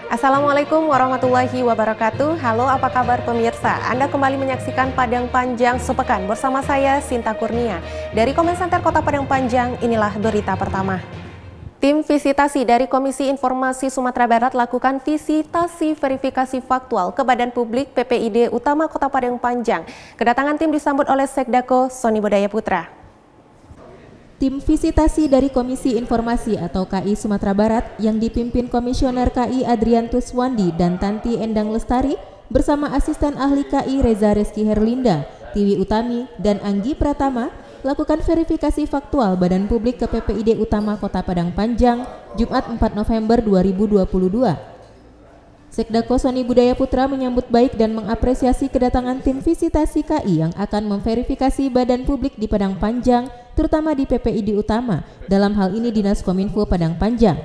Assalamualaikum warahmatullahi wabarakatuh. Halo, apa kabar pemirsa? Anda kembali menyaksikan Padang Panjang Sepekan bersama saya Sinta Kurnia. Dari Komen Center Kota Padang Panjang, inilah berita pertama. Tim visitasi dari Komisi Informasi Sumatera Barat lakukan visitasi verifikasi faktual ke Badan Publik PPID Utama Kota Padang Panjang. Kedatangan tim disambut oleh Sekdako Sony Budaya Putra. Tim visitasi dari Komisi Informasi atau KI Sumatera Barat yang dipimpin Komisioner KI Adriantus Wandi dan Tanti Endang Lestari bersama asisten ahli KI Reza Reski Herlinda, Tiwi Utami, dan Anggi Pratama lakukan verifikasi faktual Badan Publik ke PPID Utama Kota Padang Panjang Jumat 4 November 2022. Sekdako Sony Budaya Putra menyambut baik dan mengapresiasi kedatangan tim visitasi KI yang akan memverifikasi badan publik di Padang Panjang, terutama di PPID Utama, dalam hal ini Dinas Kominfo Padang Panjang.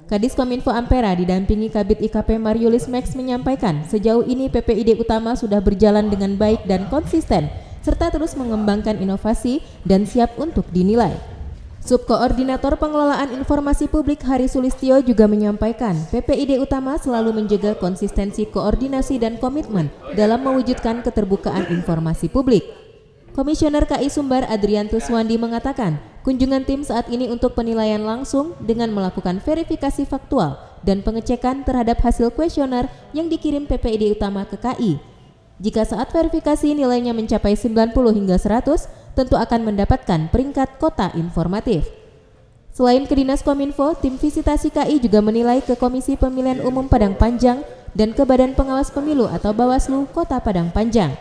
Kadis Kominfo Ampera didampingi Kabid IKP Mariulis Max menyampaikan sejauh ini PPID Utama sudah berjalan dengan baik dan konsisten, serta terus mengembangkan inovasi dan siap untuk dinilai. Subkoordinator Pengelolaan Informasi Publik Hari Sulistyo juga menyampaikan PPID Utama selalu menjaga konsistensi koordinasi dan komitmen dalam mewujudkan keterbukaan informasi publik. Komisioner KI Sumbar Adriantus Wandi mengatakan kunjungan tim saat ini untuk penilaian langsung dengan melakukan verifikasi faktual dan pengecekan terhadap hasil kuesioner yang dikirim PPID Utama ke KI. Jika saat verifikasi nilainya mencapai 90 hingga 100, tentu akan mendapatkan peringkat kota informatif. Selain ke Dinas Kominfo, tim visitasi KI juga menilai ke Komisi Pemilihan Umum Padang Panjang dan ke Badan Pengawas Pemilu atau Bawaslu Kota Padang Panjang.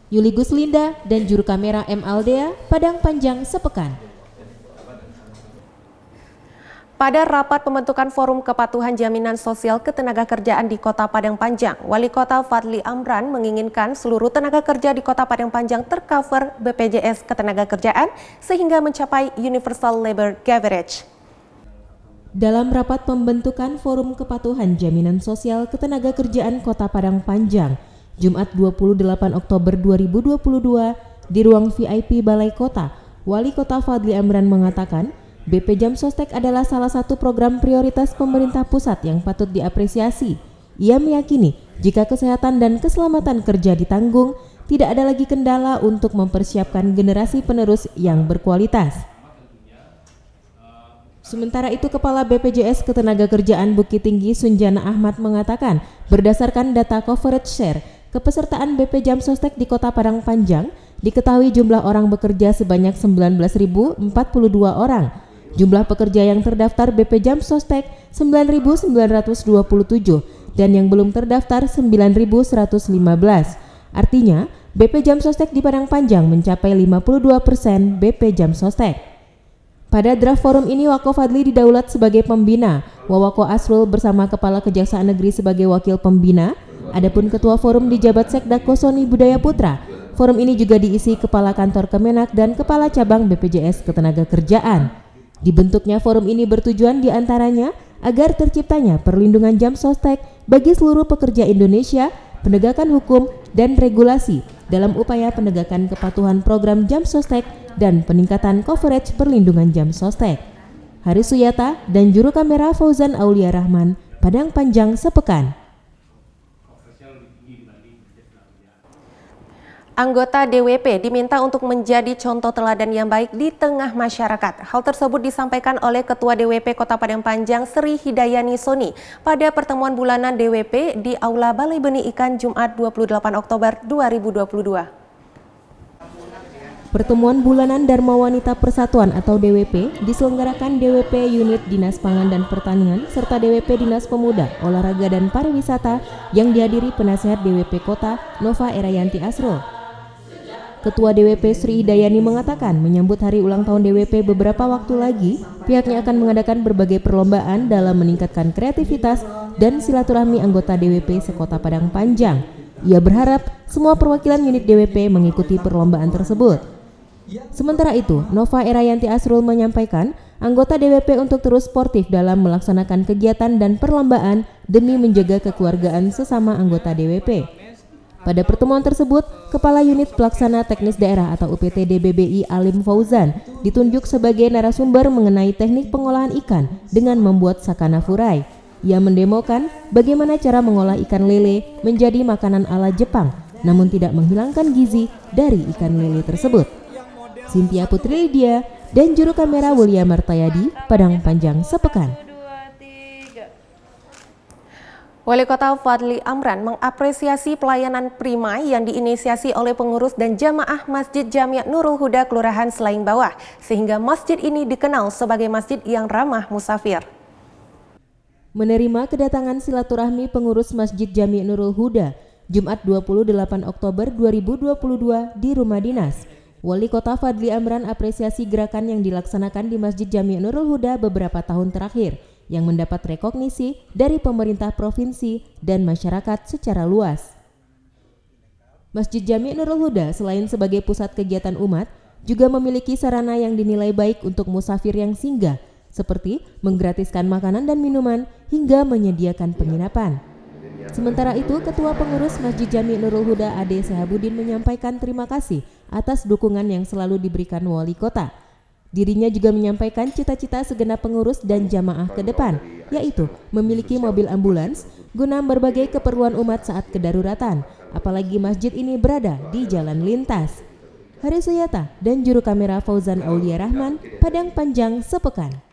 Yuli Guslinda dan juru kamera M. Aldea, Padang Panjang Sepekan. Pada rapat pembentukan Forum Kepatuhan Jaminan Sosial Ketenagakerjaan di Kota Padang Panjang, Wali Kota Fadli Amran menginginkan seluruh tenaga kerja di Kota Padang Panjang tercover BPJS Ketenagakerjaan sehingga mencapai Universal Labor Coverage. Dalam rapat pembentukan Forum Kepatuhan Jaminan Sosial Ketenagakerjaan Kota Padang Panjang, Jumat 28 Oktober 2022 di ruang VIP Balai Kota, Wali Kota Fadli Amran mengatakan BP Jam Sostek adalah salah satu program prioritas pemerintah pusat yang patut diapresiasi. Ia meyakini jika kesehatan dan keselamatan kerja ditanggung, tidak ada lagi kendala untuk mempersiapkan generasi penerus yang berkualitas. Sementara itu, Kepala BPJS Ketenagakerjaan Bukit Tinggi Sunjana Ahmad mengatakan, berdasarkan data coverage share, kepesertaan BP Jam Sostek di Kota Padang Panjang, diketahui jumlah orang bekerja sebanyak 19.042 orang. Jumlah pekerja yang terdaftar BP Jam Sostek 9.927 dan yang belum terdaftar 9.115. Artinya, BP Jam Sostek di Padang Panjang mencapai 52% BP Jam Sostek. Pada draft forum ini Wako Fadli didaulat sebagai pembina, Wawako Asrul bersama Kepala Kejaksaan Negeri sebagai wakil pembina, adapun Ketua Forum dijabat Sekdako Sony Budaya Putra. Forum ini juga diisi Kepala Kantor Kemenak dan Kepala Cabang BPJS Ketenagakerjaan. Dibentuknya forum ini bertujuan diantaranya agar terciptanya perlindungan jam sostek bagi seluruh pekerja Indonesia, penegakan hukum dan regulasi dalam upaya penegakan kepatuhan program jam sostek dan peningkatan coverage perlindungan jam sostek. Haris Suyata dan juru kamera Fauzan Aulia Rahman, Padang Panjang Sepekan. Anggota DWP diminta untuk menjadi contoh teladan yang baik di tengah masyarakat. Hal tersebut disampaikan oleh Ketua DWP Kota Padang Panjang Sri Hidayani Soni pada pertemuan bulanan DWP di Aula Balai Benih Ikan Jumat 28 Oktober 2022. Pertemuan bulanan Dharma Wanita Persatuan atau DWP diselenggarakan DWP Unit Dinas Pangan dan Pertanian serta DWP Dinas Pemuda, Olahraga dan Pariwisata yang dihadiri penasihat DWP Kota Nova Erayanti Asrul. Ketua DWP Sri Hidayani mengatakan menyambut hari ulang tahun DWP beberapa waktu lagi, pihaknya akan mengadakan berbagai perlombaan dalam meningkatkan kreativitas dan silaturahmi anggota DWP sekota Padang Panjang. Ia berharap semua perwakilan unit DWP mengikuti perlombaan tersebut. Sementara itu, Nova Erayanti Asrul menyampaikan anggota DWP untuk terus sportif dalam melaksanakan kegiatan dan perlombaan demi menjaga kekeluargaan sesama anggota DWP. Pada pertemuan tersebut, Kepala Unit Pelaksana Teknis Daerah atau UPTD BBI Alim Fauzan ditunjuk sebagai narasumber mengenai teknik pengolahan ikan dengan membuat sakana furai. Ia mendemokan bagaimana cara mengolah ikan lele menjadi makanan ala Jepang, namun tidak menghilangkan gizi dari ikan lele tersebut. Cynthia Putri Lydia dan juru kamera William Martayadi, Padang Panjang sepekan. Wali Kota Fadli Amran mengapresiasi pelayanan prima yang diinisiasi oleh pengurus dan jamaah Masjid Jami' Nurul Huda Kelurahan Selaing Bawah, sehingga masjid ini dikenal sebagai masjid yang ramah musafir. Menerima kedatangan silaturahmi pengurus Masjid Jami' Nurul Huda, Jumat 28 Oktober 2022 di rumah dinas, Wali Kota Fadli Amran apresiasi gerakan yang dilaksanakan di Masjid Jami' Nurul Huda beberapa tahun terakhir, yang mendapat rekognisi dari pemerintah provinsi dan masyarakat secara luas. Masjid Jami' Nurul Huda selain sebagai pusat kegiatan umat, juga memiliki sarana yang dinilai baik untuk musafir yang singgah, seperti menggratiskan makanan dan minuman hingga menyediakan penginapan. Sementara itu, Ketua Pengurus Masjid Jami' Nurul Huda Ade Sehabudin menyampaikan terima kasih atas dukungan yang selalu diberikan Wali Kota. Dirinya juga menyampaikan cita-cita segenap pengurus dan jamaah ke depan, yaitu memiliki mobil ambulans guna berbagai keperluan umat saat kedaruratan, apalagi masjid ini berada di jalan lintas. Hari Suyata dan juru kamera Fauzan Aulia Rahman, Padang Panjang sepekan.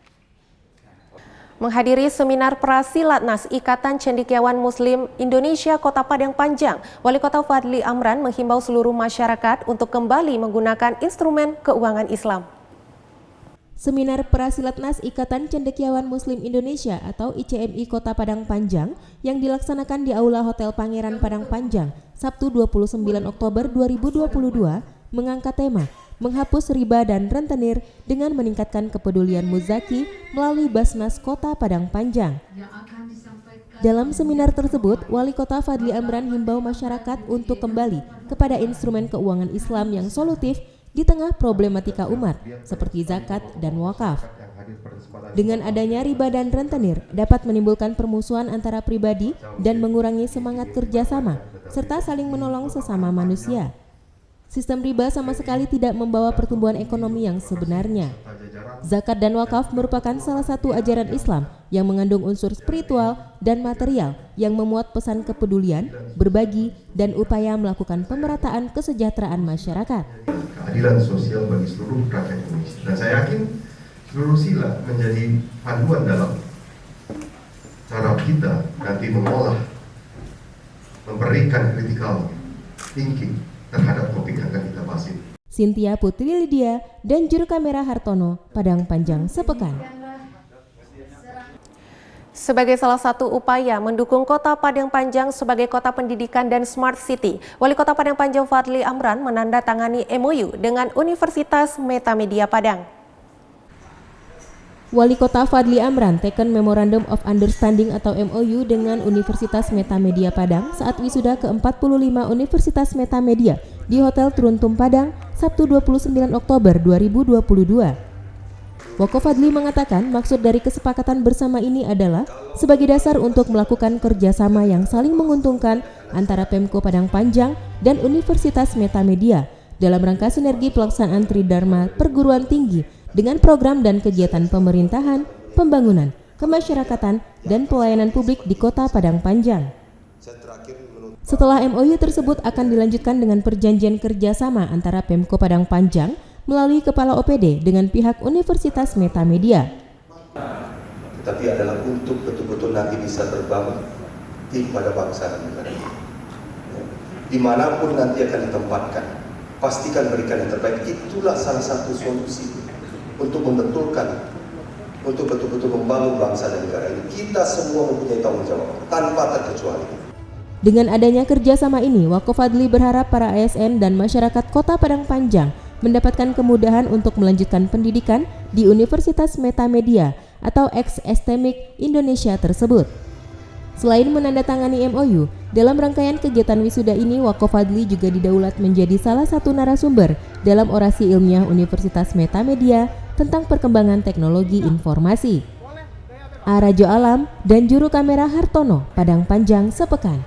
Menghadiri seminar Prasilatnas Ikatan Cendekiawan Muslim Indonesia Kota Padang Panjang, Wali Kota Fadli Amran menghimbau seluruh masyarakat untuk kembali menggunakan instrumen keuangan Islam. Seminar Prasilatnas Ikatan Cendekiawan Muslim Indonesia atau ICMI Kota Padang Panjang yang dilaksanakan di Aula Hotel Pangeran Padang Panjang, Sabtu 29 Oktober 2022 mengangkat tema menghapus riba dan rentenir dengan meningkatkan kepedulian muzaki melalui Basnas Kota Padang Panjang. Dalam seminar tersebut, Wali Kota Fadli Amran himbau masyarakat untuk kembali kepada instrumen keuangan Islam yang solutif di tengah problematika umat seperti zakat dan wakaf. Dengan adanya riba dan rentenir dapat menimbulkan permusuhan antara pribadi dan mengurangi semangat kerjasama serta saling menolong sesama manusia. Sistem riba sama sekali tidak membawa pertumbuhan ekonomi yang sebenarnya. Zakat dan wakaf merupakan salah satu ajaran Islam yang mengandung unsur spiritual dan material yang memuat pesan kepedulian, berbagi, dan upaya melakukan pemerataan kesejahteraan masyarakat. Keadilan sosial bagi seluruh rakyat Indonesia. Dan saya yakin seluruh sila menjadi panduan dalam cara kita nanti mengolah, memberikan critical thinking terhadap topik yang akan kita bahas ini. Cynthia Putri Lydia dan juru kamera Hartono, Padang Panjang sepekan. Sebagai salah satu upaya mendukung Kota Padang Panjang sebagai kota pendidikan dan smart city, Wali Kota Padang Panjang Fadli Amran menandatangani MOU dengan Universitas Metamedia Padang. Wali Kota Fadli Amran teken Memorandum of Understanding atau MOU dengan Universitas Metamedia Padang saat wisuda ke-45 Universitas Metamedia di Hotel Truntum Padang, Sabtu 29 Oktober 2022. Wako Fadli mengatakan maksud dari kesepakatan bersama ini adalah sebagai dasar untuk melakukan kerjasama yang saling menguntungkan antara Pemko Padang Panjang dan Universitas Metamedia dalam rangka sinergi pelaksanaan Tridharma Perguruan Tinggi dengan program dan kegiatan pemerintahan, pembangunan, kemasyarakatan, dan pelayanan publik di Kota Padang Panjang. Setelah MOU tersebut akan dilanjutkan dengan perjanjian kerjasama antara Pemko Padang Panjang melalui Kepala OPD dengan pihak Universitas Metamedia. Tetapi adalah untuk betul-betul nanti bisa terbangun tim pada bangsa dan negara. Dimanapun nanti akan ditempatkan, pastikan berikan yang terbaik. Itulah salah satu solusi untuk membetulkan, untuk betul-betul membangun bangsa dan negara ini. Kita semua mempunyai tanggung jawab tanpa terkecuali. Dengan adanya kerjasama ini, Wako Fadli berharap para ASN dan masyarakat Kota Padang Panjang mendapatkan kemudahan untuk melanjutkan pendidikan di Universitas Metamedia atau ex-Estemik Indonesia tersebut. Selain menandatangani MOU, dalam rangkaian kegiatan wisuda ini Wako Fadli juga didaulat menjadi salah satu narasumber dalam orasi ilmiah Universitas Metamedia tentang perkembangan teknologi informasi. Arajo Alam dan juru kamera Hartono, Padang Panjang sepekan.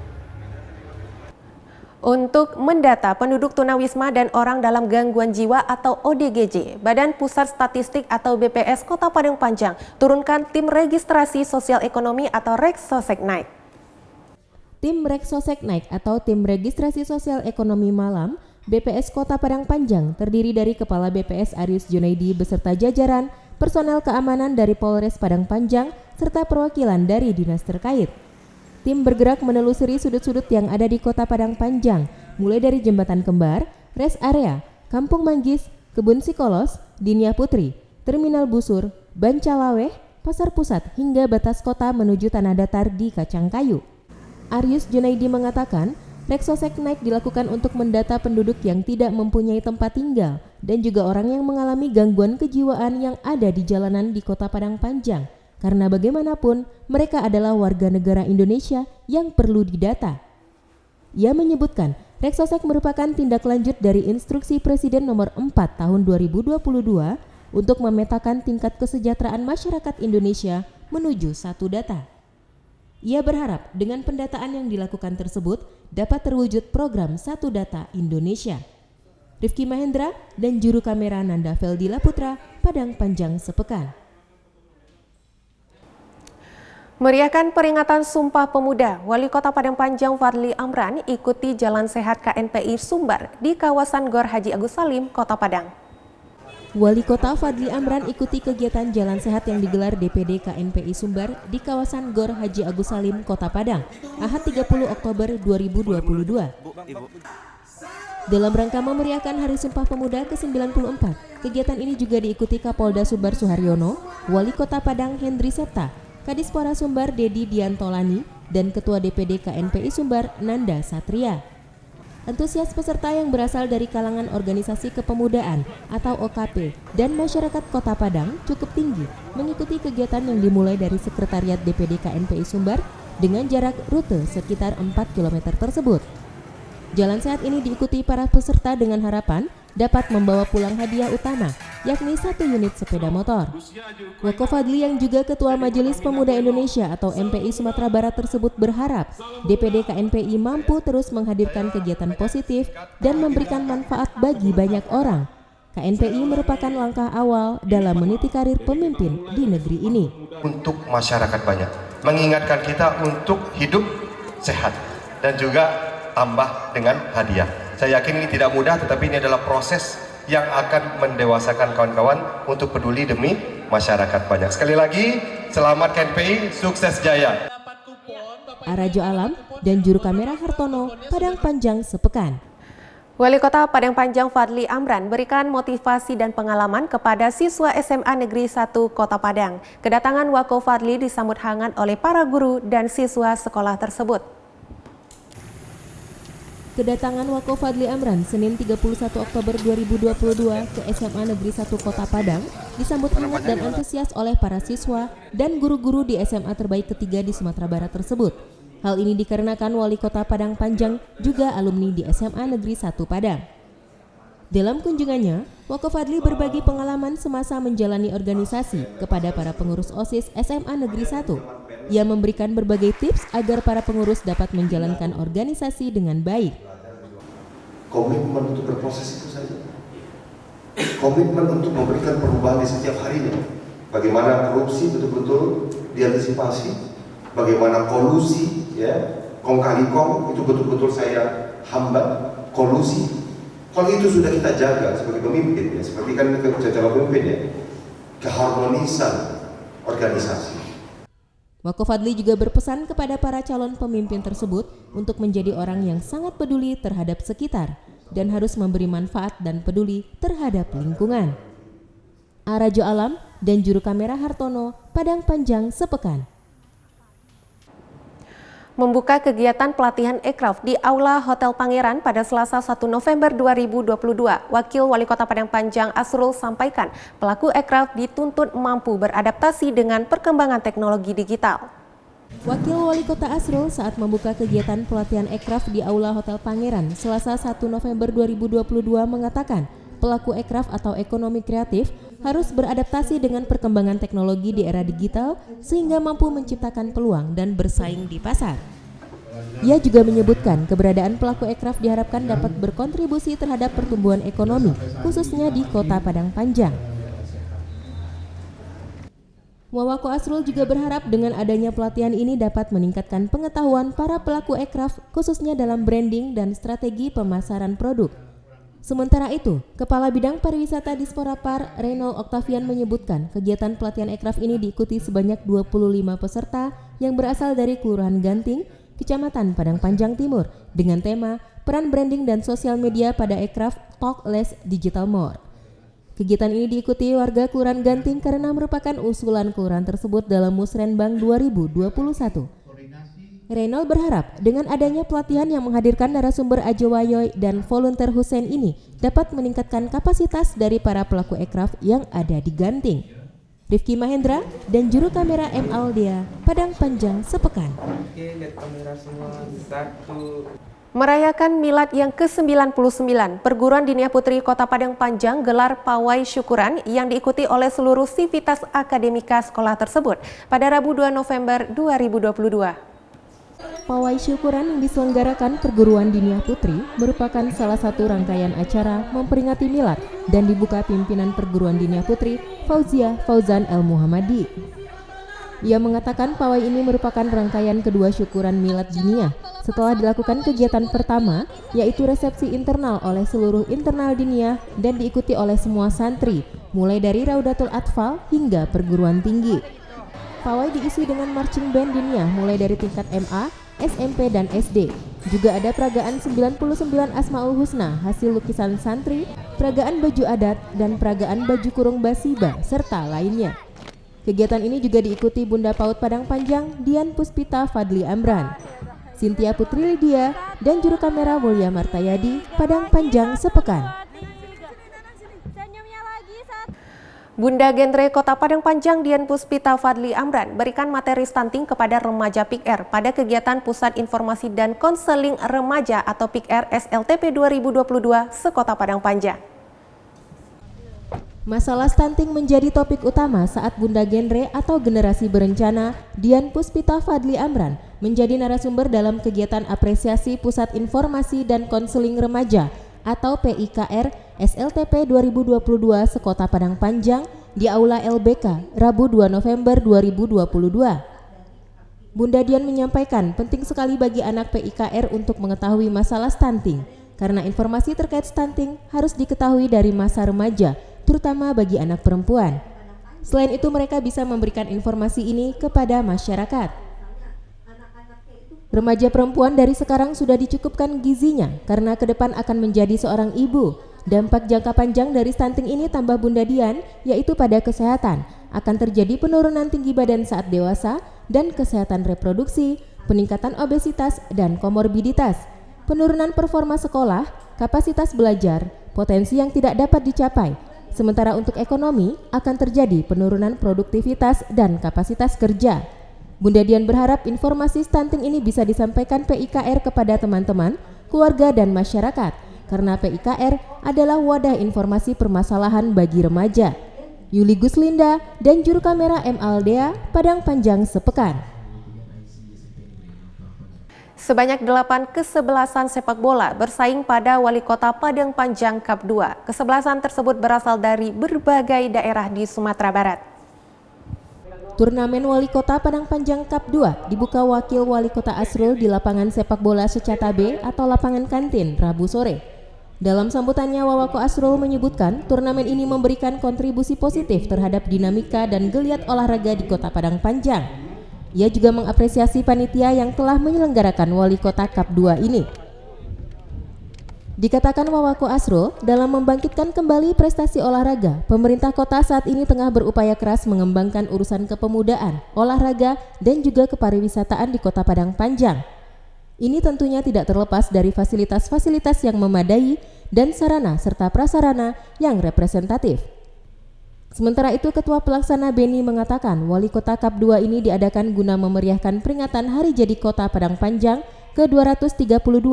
Untuk mendata penduduk tunawisma dan orang dalam gangguan jiwa atau ODGJ, Badan Pusat Statistik atau BPS Kota Padang Panjang turunkan tim registrasi sosial ekonomi atau Reksoseknaik. Tim Reksoseknaik atau tim registrasi sosial ekonomi malam BPS Kota Padang Panjang terdiri dari Kepala BPS Arius Junaidi beserta jajaran, personel keamanan dari Polres Padang Panjang, serta perwakilan dari dinas terkait. Tim bergerak menelusuri sudut-sudut yang ada di Kota Padang Panjang, mulai dari Jembatan Kembar, Rest Area, Kampung Manggis, Kebun Sikolos, Dinia Putri, Terminal Busur, Bancalaweh, Pasar Pusat hingga batas kota menuju tanah datar di Kacangkayu. Arius Junaidi mengatakan, Reksoseknaik dilakukan untuk mendata penduduk yang tidak mempunyai tempat tinggal dan juga orang yang mengalami gangguan kejiwaan yang ada di jalanan di Kota Padang Panjang. Karena bagaimanapun, mereka adalah warga negara Indonesia yang perlu didata. Ia menyebutkan, Reksosek merupakan tindak lanjut dari Instruksi Presiden Nomor 4 Tahun 2022 untuk memetakan tingkat kesejahteraan masyarakat Indonesia menuju satu data. Ia berharap dengan pendataan yang dilakukan tersebut dapat terwujud program Satu Data Indonesia. Rifki Mahendra dan juru kamera Nanda Feldila Putra, Padang Panjang sepekan. Meriahkan peringatan Sumpah Pemuda, Wali Kota Padang Panjang Fadli Amran ikuti Jalan Sehat KNPI Sumbar di kawasan Gor Haji Agus Salim, Kota Padang. Wali Kota Fadli Amran ikuti kegiatan Jalan Sehat yang digelar DPD KNPI Sumbar di kawasan Gor Haji Agus Salim, Kota Padang, Ahad 30 Oktober 2022. Dalam rangka memeriahkan Hari Sumpah Pemuda ke-94, kegiatan ini juga diikuti Kapolda Sumbar Suharyono, Wali Kota Padang Hendri Septa, Kadispora Sumbar Dedi Diantolani, dan Ketua DPD KNPI Sumbar Nanda Satria. Antusias peserta yang berasal dari kalangan organisasi kepemudaan atau OKP dan masyarakat Kota Padang cukup tinggi mengikuti kegiatan yang dimulai dari Sekretariat DPD KNPI Sumbar dengan jarak rute sekitar 4 km tersebut. Jalan sehat ini diikuti para peserta dengan harapan dapat membawa pulang hadiah utama, yakni 1 unit sepeda motor. Wako Fadli yang juga Ketua Majelis Pemuda Indonesia atau MPI Sumatera Barat tersebut berharap DPD KNPI mampu terus menghadirkan kegiatan positif dan memberikan manfaat bagi banyak orang. KNPI merupakan langkah awal dalam meniti karir pemimpin di negeri ini. Untuk masyarakat banyak, mengingatkan kita untuk hidup sehat dan juga tambah dengan hadiah. Saya yakin ini tidak mudah, tetapi ini adalah proses yang akan mendewasakan kawan-kawan untuk peduli demi masyarakat banyak. Sekali lagi, selamat KNPI, sukses jaya. Arajo Alam dan juru kamera Hartono, Padang Panjang sepekan. Wali Kota Padang Panjang Fadli Amran berikan motivasi dan pengalaman kepada siswa SMA Negeri 1 Kota Padang. Kedatangan Wako Fadli disambut hangat oleh para guru dan siswa sekolah tersebut. Kedatangan Wako Fadli Amran Senin 31 Oktober 2022 ke SMA Negeri 1 Kota Padang disambut hangat dan antusias oleh para siswa dan guru-guru di SMA terbaik ketiga di Sumatera Barat tersebut. Hal ini dikarenakan Wali Kota Padang Panjang juga alumni di SMA Negeri 1 Padang. Dalam kunjungannya, Wako Fadli berbagi pengalaman semasa menjalani organisasi kepada para pengurus OSIS SMA Negeri 1. Ia memberikan berbagai tips agar para pengurus dapat menjalankan organisasi dengan baik. Komitmen untuk berproses itu saja. Komitmen untuk memberikan perubahan di setiap harinya. Bagaimana korupsi betul-betul diantisipasi, bagaimana kolusi, ya, kong kali kong itu betul-betul saya hambat kolusi. Kalau itu sudah kita jaga sebagai pemimpin, ya, seperti kan secara pemimpin ya, keharmonisan organisasi. Wako Fadli juga berpesan kepada para calon pemimpin tersebut untuk menjadi orang yang sangat peduli terhadap sekitar dan harus memberi manfaat dan peduli terhadap lingkungan. Arajo Alam dan juru kamera Hartono, Padang Panjang sepekan. Membuka kegiatan pelatihan ekraf di Aula Hotel Pangeran pada Selasa 1 November 2022, Wakil Wali Kota Padang Panjang Asrul sampaikan pelaku ekraf dituntut mampu beradaptasi dengan perkembangan teknologi digital. Wakil Wali Kota Asrul saat membuka kegiatan pelatihan ekraf di Aula Hotel Pangeran Selasa 1 November 2022 mengatakan pelaku ekraf atau ekonomi kreatif harus beradaptasi dengan perkembangan teknologi di era digital sehingga mampu menciptakan peluang dan bersaing di pasar. Ia juga menyebutkan keberadaan pelaku ekraf diharapkan dapat berkontribusi terhadap pertumbuhan ekonomi, khususnya di Kota Padang Panjang. Wawako Asrul juga berharap dengan adanya pelatihan ini dapat meningkatkan pengetahuan para pelaku ekraf, khususnya dalam branding dan strategi pemasaran produk. Sementara itu, Kepala Bidang Pariwisata Dispora Par, Reynold Octavian menyebutkan kegiatan pelatihan ekraf ini diikuti sebanyak 25 peserta yang berasal dari Kelurahan Ganting, Kecamatan Padang Panjang Timur, dengan tema Peran Branding dan Sosial Media pada Ekraf Talk Less Digital More. Kegiatan ini diikuti warga Kelurahan Ganting karena merupakan usulan kelurahan tersebut dalam Musrenbang 2021. Reynold berharap dengan adanya pelatihan yang menghadirkan narasumber Ajo Wayoy dan volunteer Hussein ini dapat meningkatkan kapasitas dari para pelaku ekraf yang ada di Ganting. Rifki Mahendra dan juru kamera M. Aldea, Padang Panjang sepekan. Oke, lihat kamera semua. 1. Merayakan milad yang ke-99, Perguruan Dinia Putri Kota Padang Panjang gelar pawai syukuran yang diikuti oleh seluruh sivitas akademika sekolah tersebut pada Rabu 2 November 2022. Pawai syukuran yang diselenggarakan Perguruan Dinia Putri merupakan salah satu rangkaian acara memperingati milad dan dibuka pimpinan Perguruan Dinia Putri Fauzia Fauzan El Muhammadi. Ia mengatakan pawai ini merupakan rangkaian kedua syukuran milad Dinia setelah dilakukan kegiatan pertama yaitu resepsi internal oleh seluruh internal Dinia dan diikuti oleh semua santri mulai dari Raudatul Atfal hingga perguruan tinggi. Pawai diisi dengan marching band Dinia mulai dari tingkat MA, SMP dan SD. Juga ada peragaan 99 Asmaul Husna hasil lukisan santri, peragaan baju adat dan peragaan baju kurung basiba serta lainnya. Kegiatan ini juga diikuti Bunda Paut Padang Panjang Dian Puspita Fadli Amran, Cynthia Putri Lydia dan juru kamera Mulia Martayadi Padang Panjang sepekan. Bunda Genre Kota Padang Panjang Dian Puspita Fadli Amran berikan materi stunting kepada remaja PIKR pada kegiatan Pusat Informasi dan Konseling Remaja atau PIKR SLTP 2022 se-Kota Padang Panjang. Masalah stunting menjadi topik utama saat Bunda Genre atau Generasi Berencana Dian Puspita Fadli Amran menjadi narasumber dalam kegiatan apresiasi Pusat Informasi dan Konseling Remaja atau PIKR SLTP 2022 se-Kota Padang Panjang di Aula LBK Rabu 2 November 2022. Bunda Dian menyampaikan penting sekali bagi anak PIKR untuk mengetahui masalah stunting karena informasi terkait stunting harus diketahui dari masa remaja, terutama bagi anak perempuan. Selain itu mereka bisa memberikan informasi ini kepada masyarakat. Remaja perempuan dari sekarang sudah dicukupkan gizinya karena ke depan akan menjadi seorang ibu. Dampak jangka panjang dari stunting ini tambah Bunda Dian yaitu pada kesehatan. Akan terjadi penurunan tinggi badan saat dewasa dan kesehatan reproduksi, peningkatan obesitas dan komorbiditas, penurunan performa sekolah, kapasitas belajar, potensi yang tidak dapat dicapai. Sementara untuk ekonomi akan terjadi penurunan produktivitas dan kapasitas kerja. Bunda Dian berharap informasi stunting ini bisa disampaikan PIKR kepada teman-teman, keluarga dan masyarakat karena PIKR adalah wadah informasi permasalahan bagi remaja. Yuli Guslinda dan juru kamera M. Aldea Padang Panjang sepekan. Sebanyak 8 kesebelasan sepak bola bersaing pada Wali Kota Padang Panjang Cup 2. Kesebelasan tersebut berasal dari berbagai daerah di Sumatera Barat. Turnamen Wali Kota Padang Panjang Cup 2 dibuka Wakil Wali Kota Asrul di lapangan sepak bola Secata B atau lapangan kantin Rabu sore. Dalam sambutannya, Wawako Asrul menyebutkan turnamen ini memberikan kontribusi positif terhadap dinamika dan geliat olahraga di Kota Padang Panjang. Ia juga mengapresiasi panitia yang telah menyelenggarakan Wali Kota Cup 2 ini. Dikatakan Wawako Asrul, dalam membangkitkan kembali prestasi olahraga, pemerintah kota saat ini tengah berupaya keras mengembangkan urusan kepemudaan, olahraga, dan juga kepariwisataan di Kota Padang Panjang. Ini tentunya tidak terlepas dari fasilitas-fasilitas yang memadai dan sarana serta prasarana yang representatif. Sementara itu, Ketua Pelaksana Beni mengatakan Wali Kota Cup 2 ini diadakan guna memeriahkan peringatan Hari Jadi Kota Padang Panjang ke-232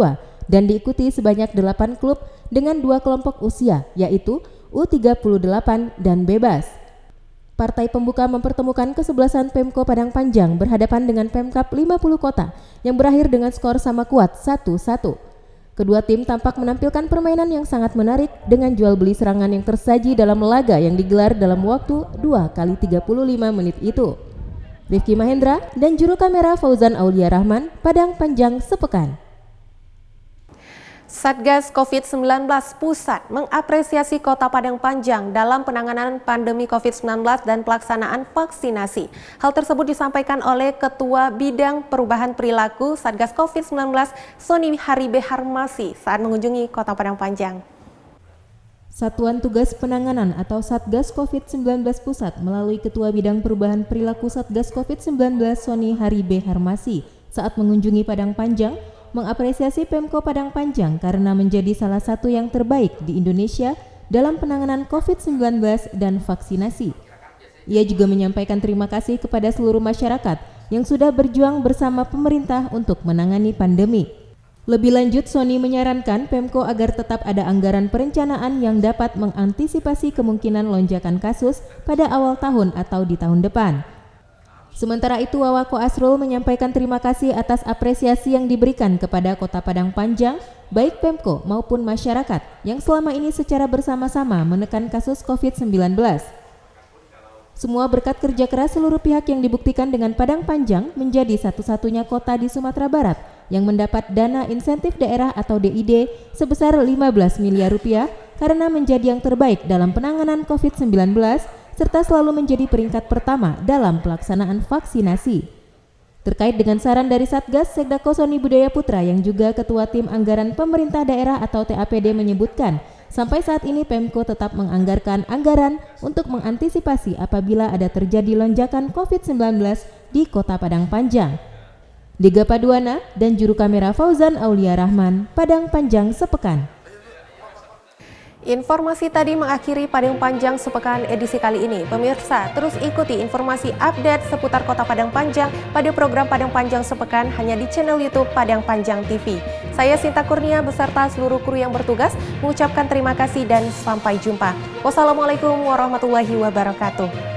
dan diikuti sebanyak 8 klub dengan 2 kelompok usia, yaitu U38 dan Bebas. partai pembuka mempertemukan kesebelasan Pemko Padang Panjang berhadapan dengan Pemkab 50 Kota yang berakhir dengan skor sama kuat 1-1. Kedua tim tampak menampilkan permainan yang sangat menarik dengan jual beli serangan yang tersaji dalam laga yang digelar dalam waktu 2 kali 35 menit itu. Rifki Mahendra dan juru kamera Fauzan Aulia Rahman, Padang Panjang sepekan. Satgas COVID-19 Pusat mengapresiasi Kota Padang Panjang dalam penanganan pandemi COVID-19 dan pelaksanaan vaksinasi. Hal tersebut disampaikan oleh Ketua Bidang Perubahan Perilaku Satgas COVID-19 Sony Haribe Harmasi saat mengunjungi Kota Padang Panjang. Satuan Tugas Penanganan atau Satgas COVID-19 Pusat melalui Ketua Bidang Perubahan Perilaku Satgas COVID-19 Sony Haribe Harmasi saat mengunjungi Padang Panjang mengapresiasi Pemko Padang Panjang karena menjadi salah satu yang terbaik di Indonesia dalam penanganan COVID-19 dan vaksinasi. Ia juga menyampaikan terima kasih kepada seluruh masyarakat yang sudah berjuang bersama pemerintah untuk menangani pandemi. Lebih lanjut, Sony menyarankan Pemko agar tetap ada anggaran perencanaan yang dapat mengantisipasi kemungkinan lonjakan kasus pada awal tahun atau di tahun depan. Sementara itu, Wawako Asrul menyampaikan terima kasih atas apresiasi yang diberikan kepada Kota Padang Panjang, baik Pemko maupun masyarakat yang selama ini secara bersama-sama menekan kasus COVID-19. Semua berkat kerja keras seluruh pihak yang dibuktikan dengan Padang Panjang menjadi satu-satunya kota di Sumatera Barat yang mendapat dana insentif daerah atau DID sebesar 15 miliar rupiah karena menjadi yang terbaik dalam penanganan COVID-19 serta selalu menjadi peringkat pertama dalam pelaksanaan vaksinasi. Terkait dengan saran dari Satgas, Sekdako Sony Budaya Putra yang juga Ketua Tim Anggaran Pemerintah Daerah atau TAPD menyebutkan, sampai saat ini Pemko tetap menganggarkan anggaran untuk mengantisipasi apabila ada terjadi lonjakan COVID-19 di Kota Padang Panjang. Dega Paduana dan juru kamera Fauzan Aulia Rahman, Padang Panjang sepekan. Informasi tadi mengakhiri Padang Panjang sepekan edisi kali ini. Pemirsa, terus ikuti informasi update seputar Kota Padang Panjang pada program Padang Panjang sepekan hanya di channel YouTube Padang Panjang TV. Saya Sinta Kurnia beserta seluruh kru yang bertugas mengucapkan terima kasih dan sampai jumpa. Wassalamualaikum warahmatullahi wabarakatuh.